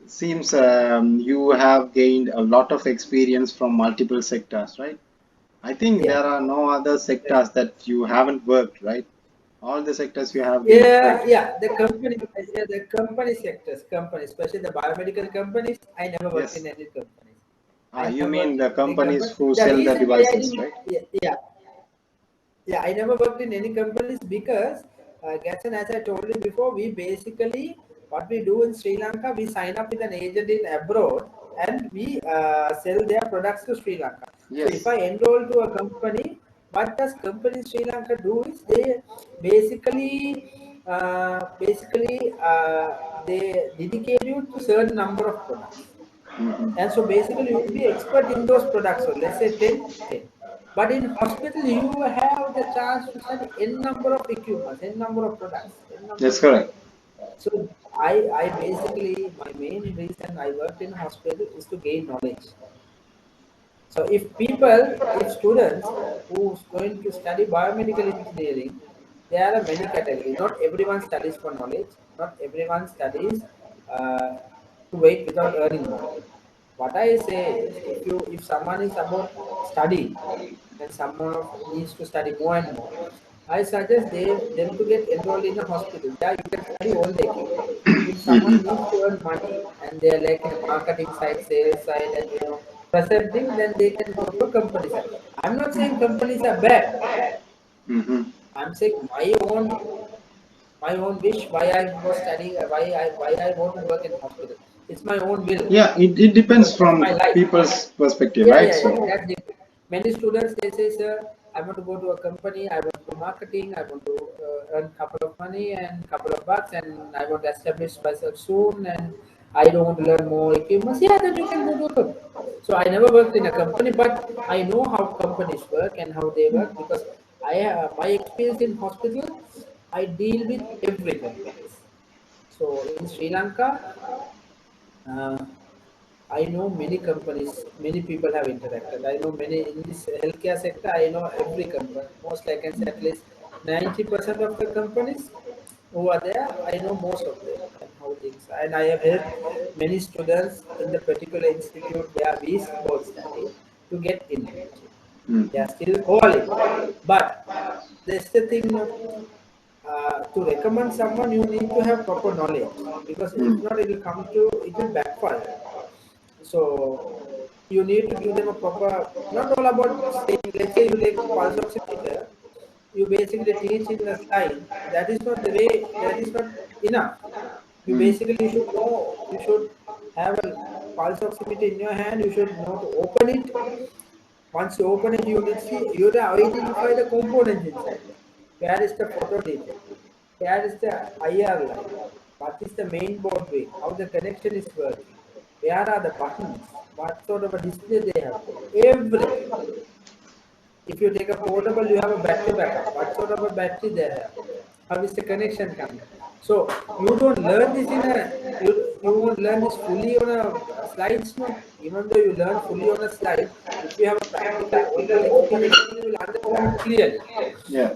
Seems you have gained a lot of experience from multiple sectors, right? I think Yeah. there are no other sectors that you haven't worked, right? All the sectors you have been Yeah, worked. yeah, the company sectors, companies, especially the biomedical companies. I never worked in Yes. any companies. I Ah, you never mean worked the in any companies company. who The sell the reason why I devices, didn't, right? yeah, yeah, yeah, I never worked in any companies because, Gatson, as I told you before, we basically what we do in Sri Lanka, we sign up with an agent in abroad and we sell their products to Sri Lanka. So if Yes. I enroll to a company, what does company in Sri Lanka do is they basically they dedicate you to certain number of products. Hmm. And so basically you will be expert in those products. So let's say 10. But in hospital you have the chance to study n number of equipments, n number of products, n number That's of things. correct. So I basically my main reason I worked in hospital is to gain knowledge. So if students who's going to study biomedical engineering, there are many categories. Not everyone studies for knowledge. Not everyone studies to wait without earning more. What I say is, if someone is about study and someone needs to study more and more, I suggest them to get enrolled in a hospital. There you can study all they can. If someone Hmm. needs to earn money and they're like in a marketing side, sales side, and presenting, then they can go to a company side. I'm not saying companies are bad. Hmm. I'm saying my own wish why I was studying why I want to work in hospital. It's my own will Yeah, it because depends that's my from life. people's perspective, Yeah, right? yeah, yeah. So, That's different. Many students they say, sir, I want to go to a company, I want to do marketing, I want to earn couple of money and couple of bucks, and I want to establish myself soon, and I don't want to learn more equipment. Yeah, then you can go to a company. So I never worked in a company, but I know how companies work and how they work because my experience in hospital, I deal with every companies. So in Sri Lanka. Uh, I know many companies, many people have interacted. I know many in this healthcare sector. I know every company. Most I can say at least 90% of the companies who are there. I know most of them and how things. And I have helped many students in the particular institute where we both studied to get in actually. They are mhm. still calling, but that's the thing. No, to recommend someone, you need to have proper knowledge because if Mm. not, it will backfire. So you need to give them a proper, not all about saying, let's say you take pulse oximeter, you basically teach in the slide. That is not the way, that is not enough. Mm. You should know, you should have a pulse oximeter in your hand, you should know to open it. Once you open it, you will see, you will identify the components inside there. Where is the photo detect? Where is the IR line? What is the main board way? How the connection is working? Where are the buttons? What sort of a display they have put? Everything. If you take a portable, you have a battery backup. What sort of a battery they have? How is the connection coming? So you don't learn this in a you won't learn this fully on a slides, no. Even though you learn fully on a slide, if you have a practical on-field experience, then you will understand it clearly. Yeah.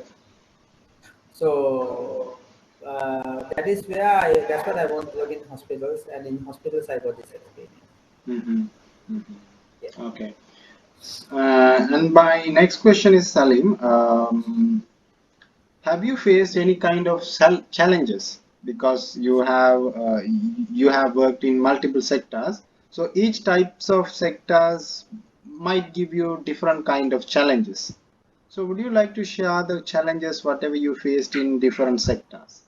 So that is where that's what I want to work in hospitals, and in hospitals I got this experience. Hmm. Hmm. Yeah. Okay. And my next question is Salim. Have you faced any kind of challenges because you have worked in multiple sectors? So each types of sectors might give you different kind of challenges. So would you like to share the challenges whatever you faced in different sectors?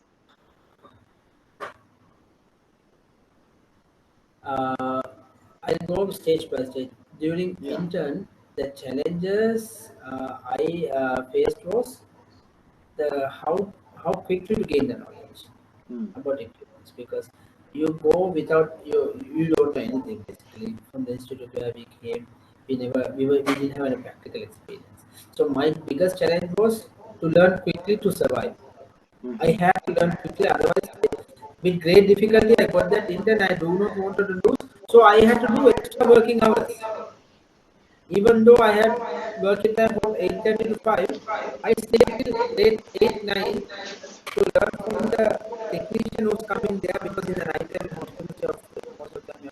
Uh, I go stage by stage. During Yeah. intern, the challenges I faced was the how quickly to gain the knowledge Mm. about equipments because you go without you don't know anything basically from the institute where we came. We didn't have any practical experience. So my biggest challenge was to learn quickly to survive. I Hmm. had to learn quickly, otherwise, with great difficulty, I got that intern. I do not wanted to lose, so I had to do extra working hours. Even though I had working time from 8:30 to 5, I stayed till late 8 9 to learn from the technician who's coming there because in the night time hospitals are full most of the time.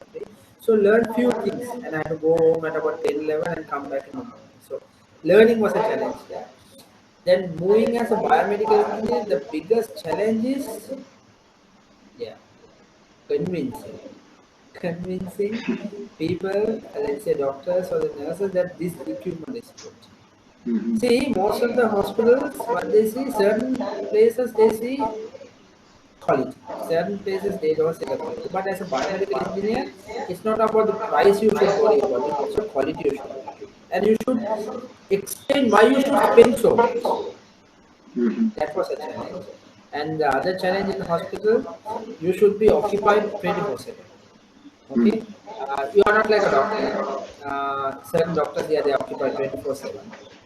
So learn few things, and I had to go home at about 10, 11 and come back in the morning. So learning was a challenge there. Then moving as a biomedical engineer, the biggest challenge is, yeah, convincing. Convincing people, let's say doctors or the nurses, that this equipment is good. Mm-hmm. See, most of the hospitals, what they see, certain places they see quality. Certain places they don't see the quality. But as a biomedical engineer, it's not about the price you should worry about, it's the quality you should worry. And you should explain why you should spend so much. Mm-hmm. That was a challenge. And the other challenge in the hospital, you should be occupied 24/7. Mm-hmm. Okay, you are not like a doctor. Certain doctors here they occupy 24/7,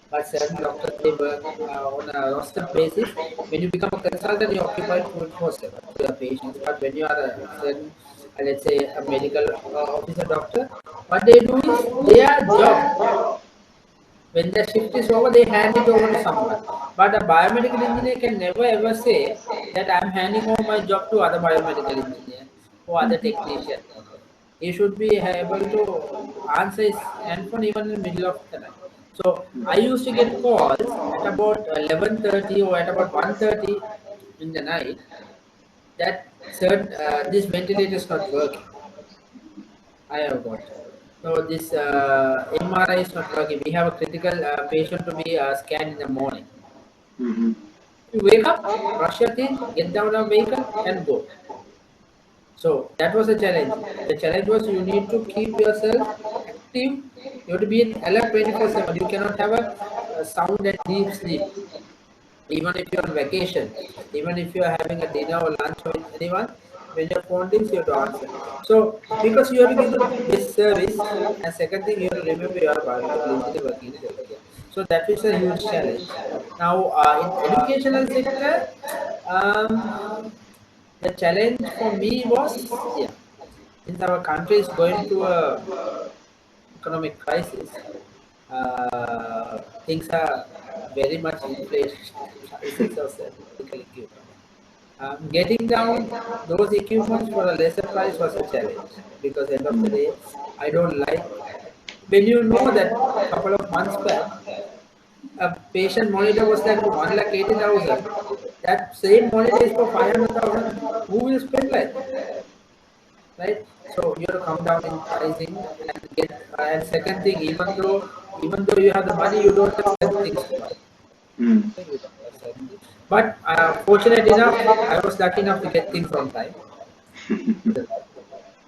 but certain doctors they work on a roster basis. When you become a consultant, you occupy 24/7 to your patients. But when you are a certain, let's say a medical officer doctor, what they do is their job. When the shift is over, they hand it over to someone. But a biomedical engineer can never ever say that I'm handing over my job to other biomedical engineer or other technician. He should be able to answer his handphone even in the middle of the night. So I used to get calls at about 11:30 or at about 1:30 in the night that certain this ventilator is not working. I have got. So this MRI is not working. We have a critical patient to be scanned in the morning. Mm-hmm. You wake up, brush your teeth, get down a vehicle, and go. So that was a challenge. The challenge was you need to keep yourself active. You have to be in alert 24/7. You cannot have a sound and deep sleep. Even if you're on vacation, even if you're having a dinner or lunch with anyone, when your phone rings, you have to answer. So, because you have to give the best service, and second thing, you have to remember you are a biomedical engineer working in healthcare. So, that is a huge challenge. Now, in educational sector, um, the challenge for me was, yeah, since our country is going through a economic crisis, things are very much inflated prices of certain medical equipment. Getting down those equipments for a lesser price was a challenge because end of the day, I don't like when you know that couple of months back a patient monitor was like for 1,80,000. That same monitor is for 500,000. Who will spend like that? Right? So you have to come down in pricing and get. And second thing, even though you have the money, you don't have certain things to buy. Mm-hmm. Okay, you don't have certain things. But fortunate enough, I was lucky enough to get things on time. So,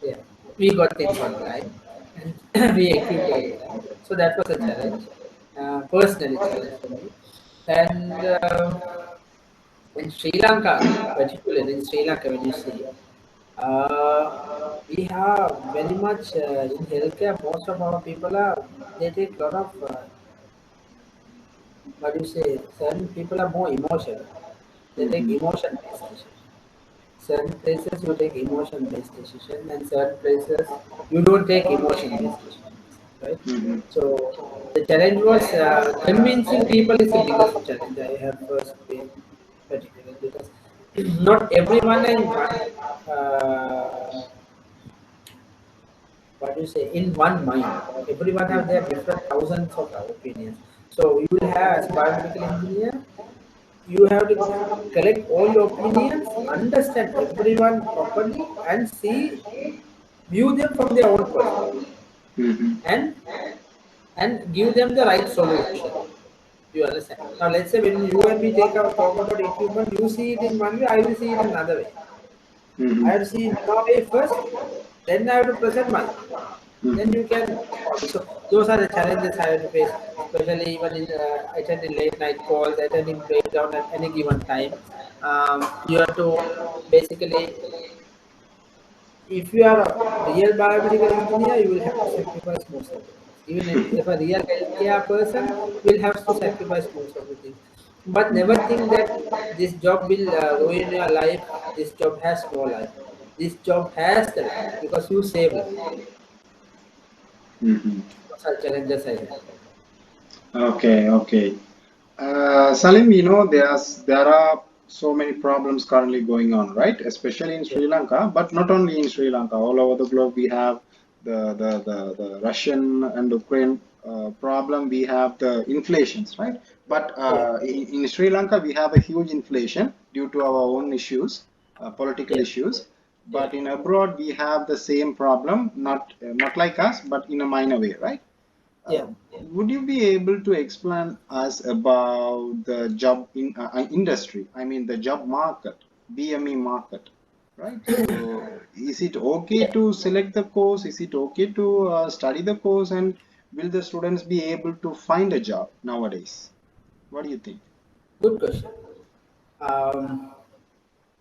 yeah, we got things on time and we equipped on time. So that was a challenge, personally challenge for me. And in Sri Lanka, particularly in Sri Lanka, when you see, uh, we have very much in healthcare. Most of our people are they take a lot of what do you say? Certain people are more emotional. They take Mm-hmm. emotion based decision. Certain places you take emotion based decision, and certain places you don't take emotion based decisions, right? Mm-hmm. So the challenge was convincing people is the biggest challenge I have first been particular because not everyone in one what do you say in one mind. Everyone have their different thousands of opinions. So you will have as a biomedical engineer, you have to collect all the opinions, understand everyone properly, and see view them from their own perspective, Mm-hmm. and give them the right solution. You understand? Now let's say when you and me talk about equipment, you see it in one way, I will see it in another way. I Mm-hmm. have to see in your way first, then I have to present my way. Then Mm-hmm. you can follow. So those are the challenges I have to face, especially even in attending late night calls, attending breakdown at any given time. You have to basically, if you are a real biomedical engineer, you will have to sacrifice most of the things. Even if a real healthcare person will have to sacrifice most of the things. But never think that this job will ruin your life. This job has no life. This job has the life because you save life. Mm-hmm. Those are challenges I have. Okay, okay. Salim, there are so many problems currently going on, right? Especially in Yeah. Sri Lanka, but not only in Sri Lanka. All over the globe, we have the Russian and Ukraine problem, we have the inflations, right? But Yeah, in Sri Lanka, we have a huge inflation due to our own issues, political yeah, issues. yeah, But in abroad, we have the same problem, not like us, but in a minor way, right? yeah. Would you be able to explain us about the job industry? I mean, the job market, BME market, right? So, is it okay Yeah. to select the course? Is it okay to study the course? And will the students be able to find a job nowadays? What do you think? Good question. Um,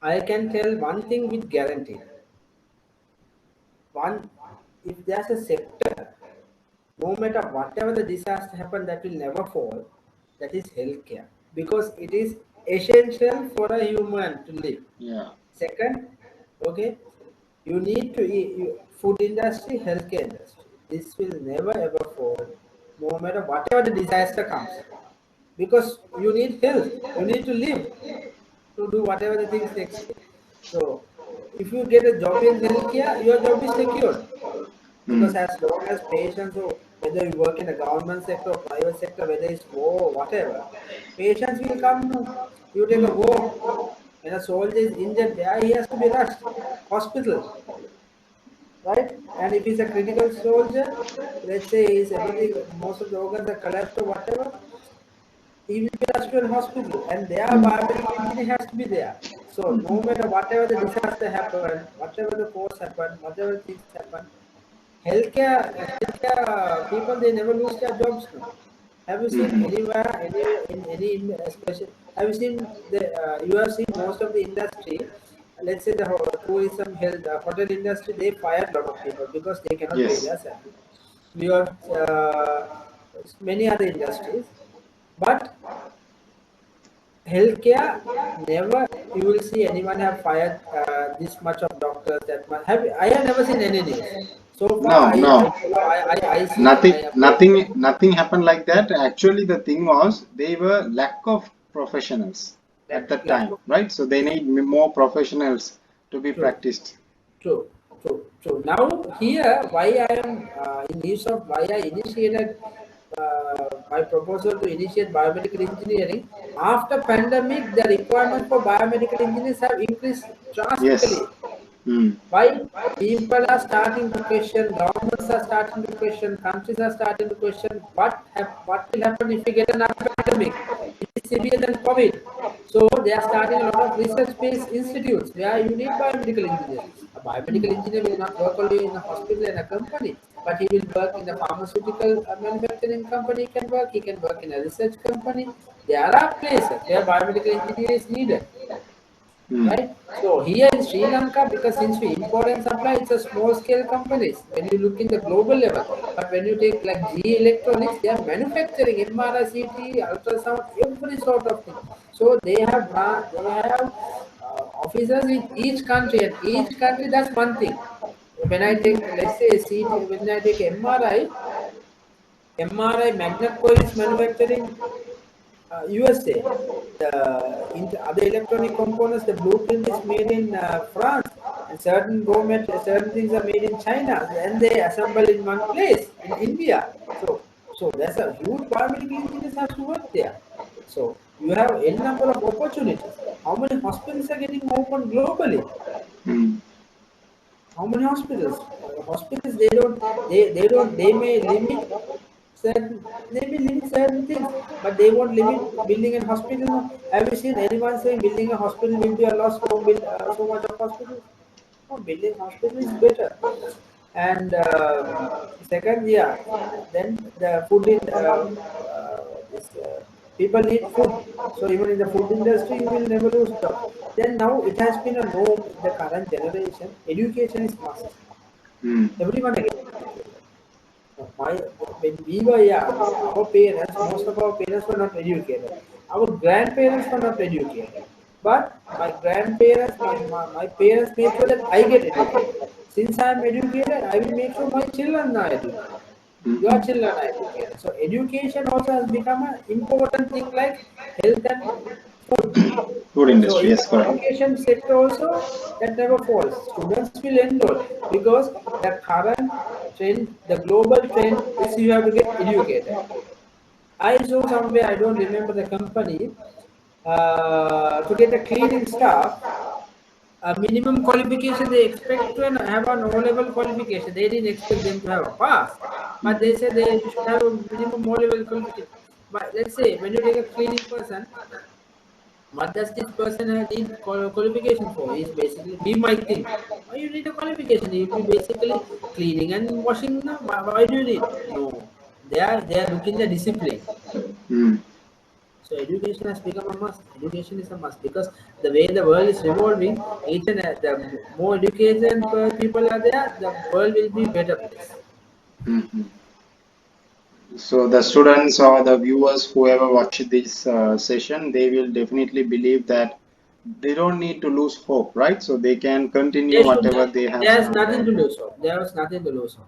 I can tell one thing with guarantee. One, if there's a sector, no matter whatever the disaster happen, that will never fall. That is healthcare, because it is essential for a human to live. Yeah. Second, okay, you need to eat food industry, healthcare industry. This will never ever fall, no matter whatever the disaster comes, because you need health. You need to live to do whatever the things next day. So, if you get a job in healthcare, your job is secured, because Hmm. as long as patients, or whether you work in a government sector or private sector, whether it's war or whatever, patients will come. No, you take a Hmm. war. When a soldier is injured, where he has to be rushed, hospital, right? And if he's a critical soldier, let's say he's everything, most of the organs are collapsed or whatever, he will be rushed to a hospital, and their Hmm. biomedical engineer has to be there. So no matter whatever the disaster happen, whatever the cause happen, whatever things happen, healthcare people, they never lose their jobs. No, have you seen Hmm. anywhere, anywhere in any especially? Have you seen the? You have seen most of the industry. Let's say the tourism, health, hotel industry. They fired a lot of people because they cannot pay Yes. their salary. We have many other industries, but healthcare, never you will see anyone have fired this much of doctors, that much. I have never seen any news so far. No, I no. follow, I see, I Nothing, approach. nothing happened like that. Actually, the thing was they were lack of professionals at that Lack time, of, right? So they need more professionals to be true, practiced. true, true. Now here, why I am in use of, why I initiated my proposal to initiate biomedical engineering. After pandemic, the requirement for biomedical engineers have increased Yes. drastically. Hmm. Why? People are starting to question, governments are starting to question, countries are starting to question what will happen if we get an epidemic. It is severe than COVID. So they are starting a lot of research-based institutes where you need biomedical engineers. A biomedical engineer will not work only in a hospital and a company, but he will work in a pharmaceutical manufacturing company. He can work in a research company. There are places where biomedical engineer is needed, Hmm. right? So here in Sri Lanka, because since we import and supply, it's a small scale companies when you look in the global level. But when you take like GE Electronics, they are manufacturing MRI, CT, ultrasound, every sort of thing. So they have officers in each country, and each country does one thing. When I take, let's say, CT, when I take MRI magnet coil is manufacturing USA. The other electronic components, the blueprint is made in France, and certain things are made in China, and they assemble in one place in India. So there's a huge biomedical engineers have to work there. So you have n number of opportunities. How many hospitals are getting open globally? Hmm. How many hospitals? Hospitals, they may limit certain things, but they won't limit building a hospital. No. Have you seen anyone saying building a hospital will be a loss? Don't build so much of hospitals. No, building hospital is better. And second, yeah, then the food in this people need food. So even in the food industry, you will never lose jobs. Then now it has been a norm in the current generation. Education is must. Hmm. Everyone is educated. My when we were young, our parents, most of our parents were not educated. Our grandparents were not educated. But my grandparents, my parents made sure that I get educated. Since I am educated, I will make sure my children are educated. Your Hmm. children are educated. So education also has become an important thing like health and food. Food So industry, in yes, the correct. education sector also, that never falls. Students will enroll because the current trend, the global trend is you have to get educated. I saw somewhere, I don't remember the company, to get a cleaning staff, a minimum qualification they expect to have an O-level qualification. They didn't expect them to have a pass, but they said they you should have a minimum O-level qualification. But let's say when you take a cleaning person, what does this person need qualification for? Is basically we might think, why you need a qualification? If you basically cleaning and washing, no? Why do you need? No, they are looking the discipline. Mm. So education has become a must. Education is a must because the way the world is revolving, each and the more educated people are there, the world will be better place. Mhm. So the students or the viewers, whoever watch this session, they will definitely believe that they don't need to lose hope, right? So they can continue They should. whatever they have There's nothing started. to lose. Of. There was nothing to lose. Of.